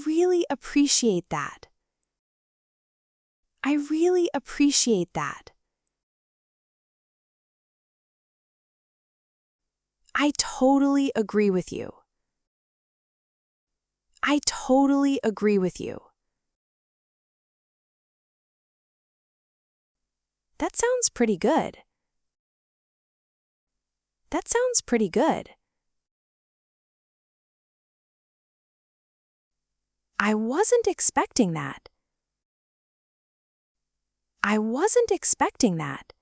really appreciate that. I really appreciate that. I totally agree with you. I totally agree with you. That sounds pretty good. That sounds pretty good. I wasn't expecting that. I wasn't expecting that.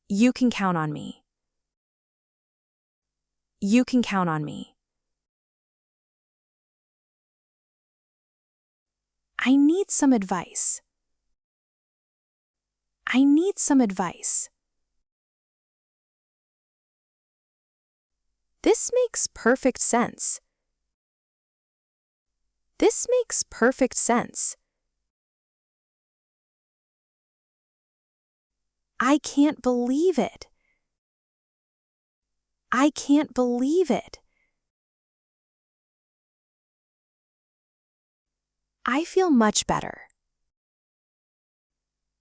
You can count on me. You can count on me. I need some advice. I need some advice. This makes perfect sense. This makes perfect sense. I can't believe it. I can't believe it. I feel much better.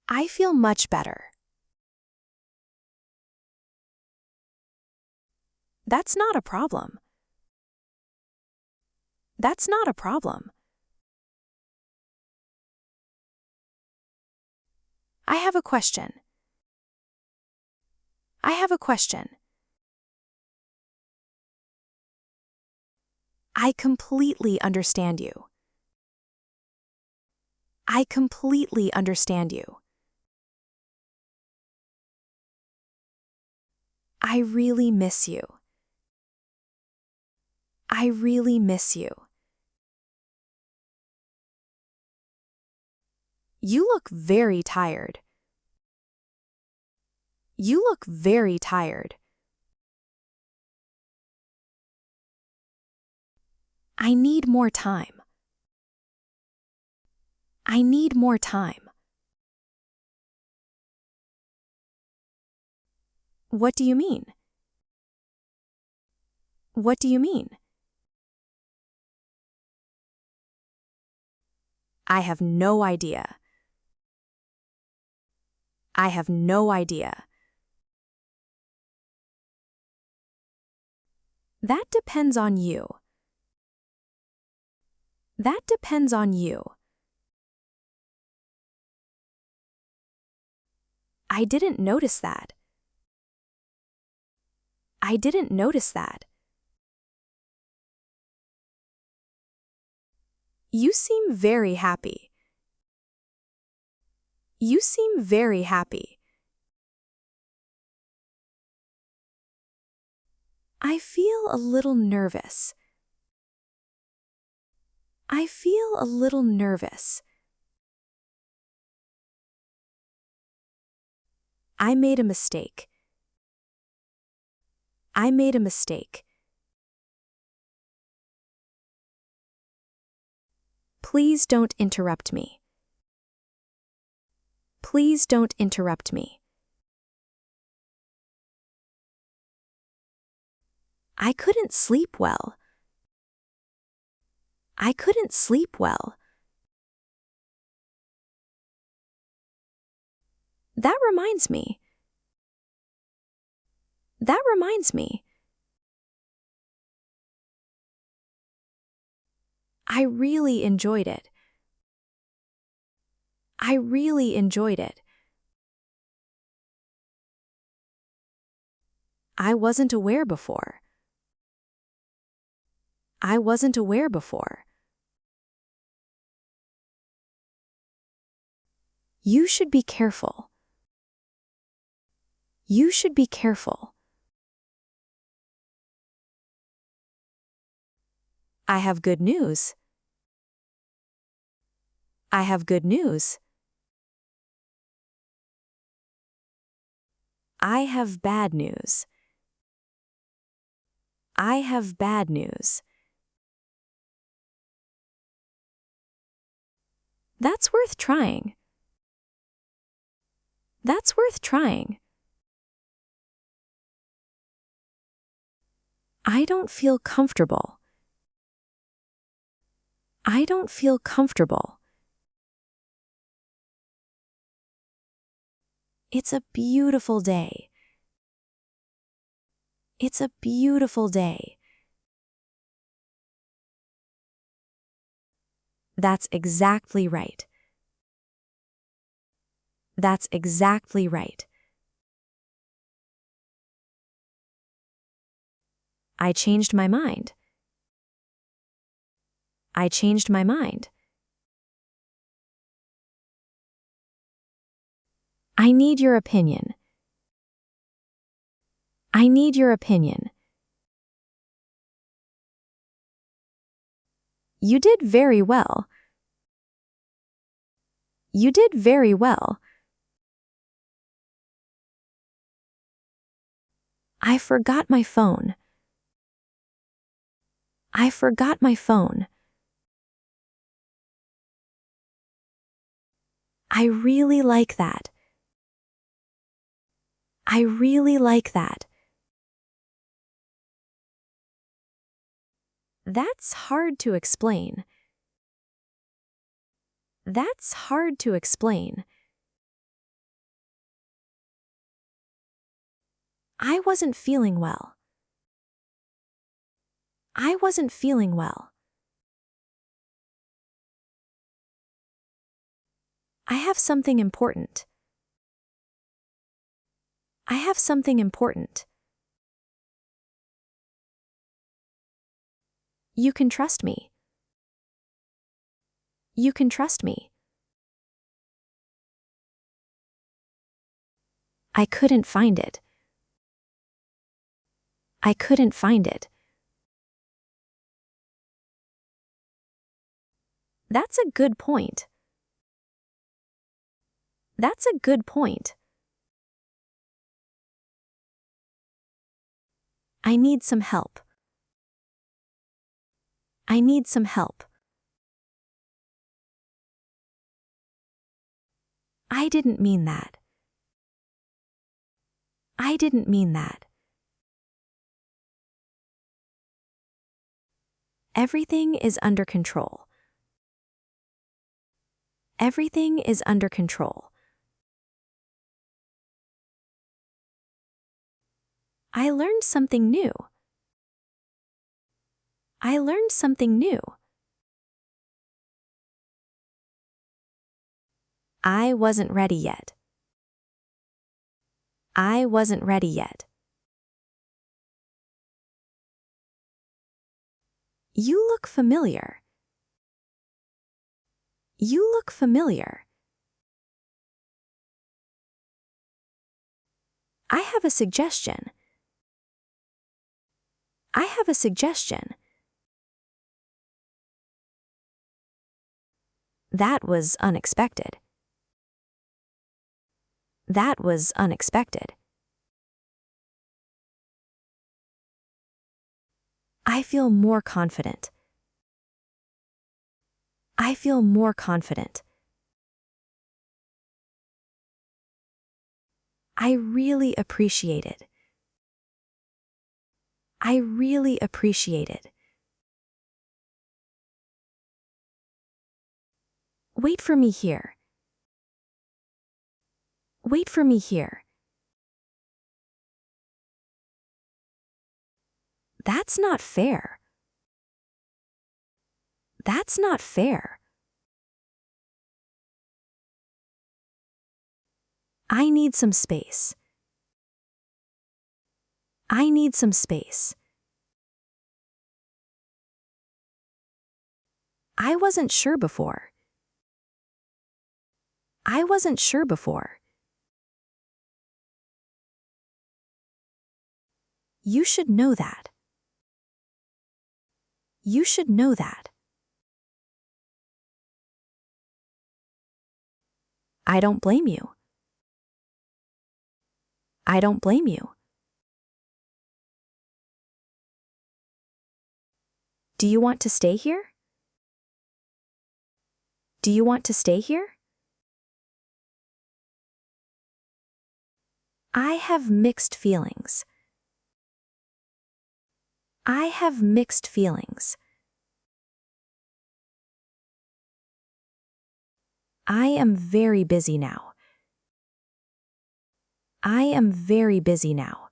I feel much better. That's not a problem. That's not a problem. I have a question. I have a question. I completely understand you. I completely understand you. I really miss you. I really miss you. You look very tired. You look very tired. I need more time. I need more time. What do you mean? What do you mean? I have no idea. I have no idea. That depends on you. That depends on you. I didn't notice that. I didn't notice that. You seem very happy. You seem very happy. I feel a little nervous. I feel a little nervous. I made a mistake. I made a mistake. Please don't interrupt me. Please don't interrupt me. I couldn't sleep well. I couldn't sleep well. That reminds me. That reminds me. I really enjoyed it. I really enjoyed it. I wasn't aware before. I wasn't aware before. You should be careful. You should be careful. I have good news. I have good news. I have bad news. I have bad news. That's worth trying. That's worth trying. I don't feel comfortable. I don't feel comfortable. It's a beautiful day. It's a beautiful day. That's exactly right. That's exactly right. I changed my mind. I changed my mind. I need your opinion. I need your opinion. You did very well. You did very well. I forgot my phone. I forgot my phone. I really like that. I really like that. That's hard to explain. That's hard to explain. I wasn't feeling well. I wasn't feeling well. I have something important. I have something important. You can trust me. You can trust me. I couldn't find it. I couldn't find it. That's a good point. That's a good point. I need some help. I need some help. I didn't mean that. I didn't mean that. Everything is under control. Everything is under control. I learned something new. I learned something new. I wasn't ready yet. I wasn't ready yet. You look familiar. You look familiar. I have a suggestion. I have a suggestion. That was unexpected. That was unexpected. I feel more confident. I feel more confident. I really appreciate it. I really appreciate it. Wait for me here. Wait for me here. That's not fair. That's not fair. I need some space. I need some space. I wasn't sure before. I wasn't sure before. You should know that. You should know that. I don't blame you. I don't blame you. Do you want to stay here? Do you want to stay here? I have mixed feelings. I have mixed feelings. I am very busy now. I am very busy now.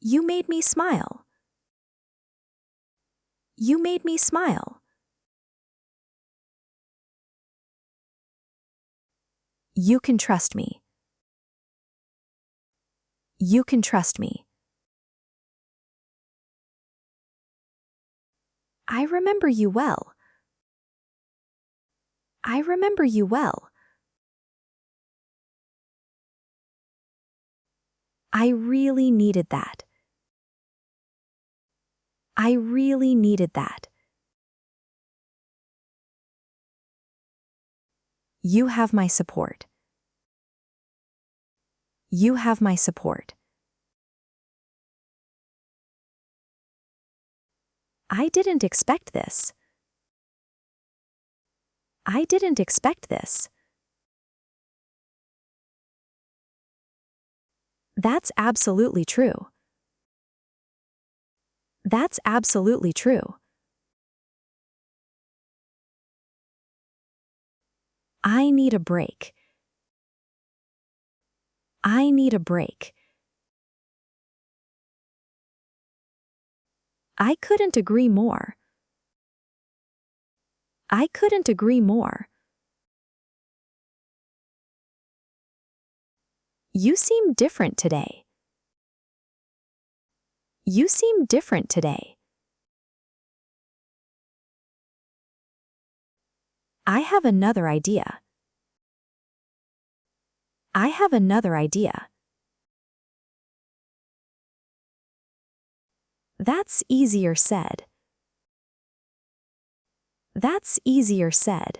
You made me smile. You made me smile. You can trust me. You can trust me. I remember you well. I remember you well. I really needed that. I really needed that. You have my support. You have my support. I didn't expect this. I didn't expect this. That's absolutely true. That's absolutely true. I need a break. I need a break. I couldn't agree more. I couldn't agree more. You seem different today. You seem different today. I have another idea. I have another idea. That's easier said. That's easier said.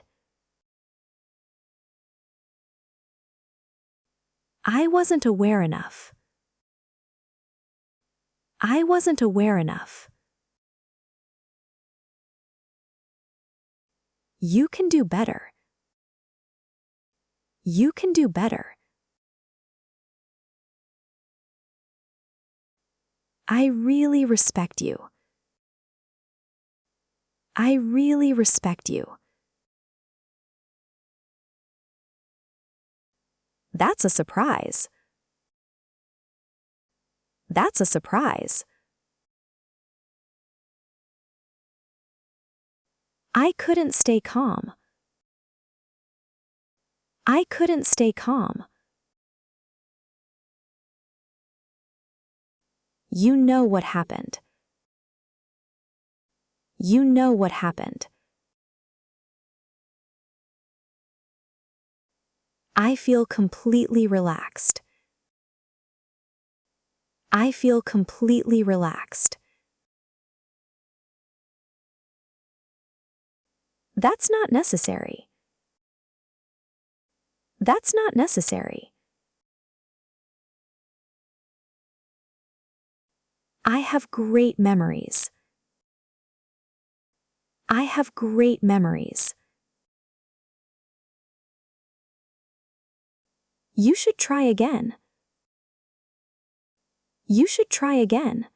I wasn't aware enough. I wasn't aware enough. You can do better. You can do better. I really respect you. I really respect you. That's a surprise. That's a surprise. I couldn't stay calm. I couldn't stay calm. You know what happened. You know what happened. I feel completely relaxed. I feel completely relaxed. That's not necessary. That's not necessary. I have great memories. I have great memories. You should try again. You should try again.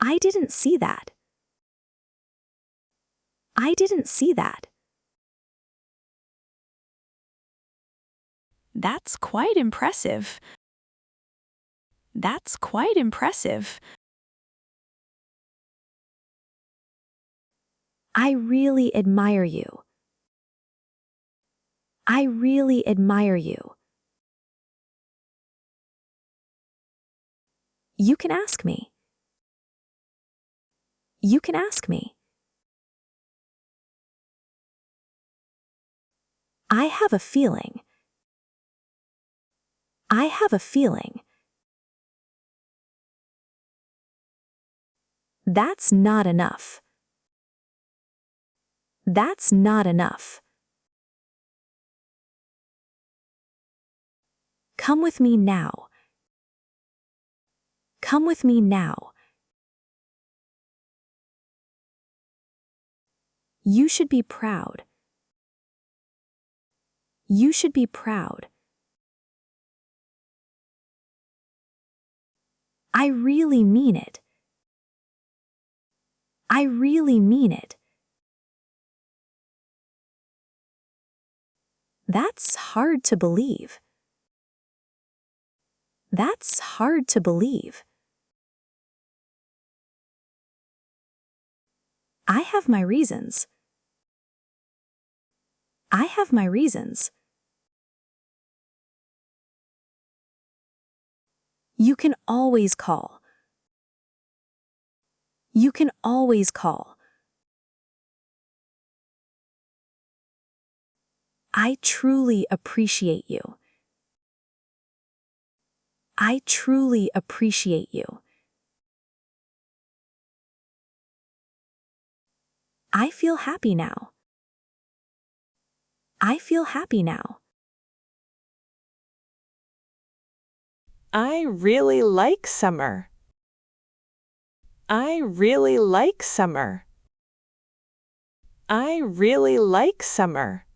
I didn't see that. I didn't see that. That's quite impressive. That's quite impressive. I really admire you. I really admire you. You can ask me. You can ask me. I have a feeling. I have a feeling. That's not enough. That's not enough. Come with me now. Come with me now. You should be proud. You should be proud. I really mean it. I really mean it. That's hard to believe. That's hard to believe. I have my reasons. I have my reasons. You can always call. You can always call. I truly appreciate you. I truly appreciate you. I feel happy now. I feel happy now. I really like summer. I really like summer. I really like summer.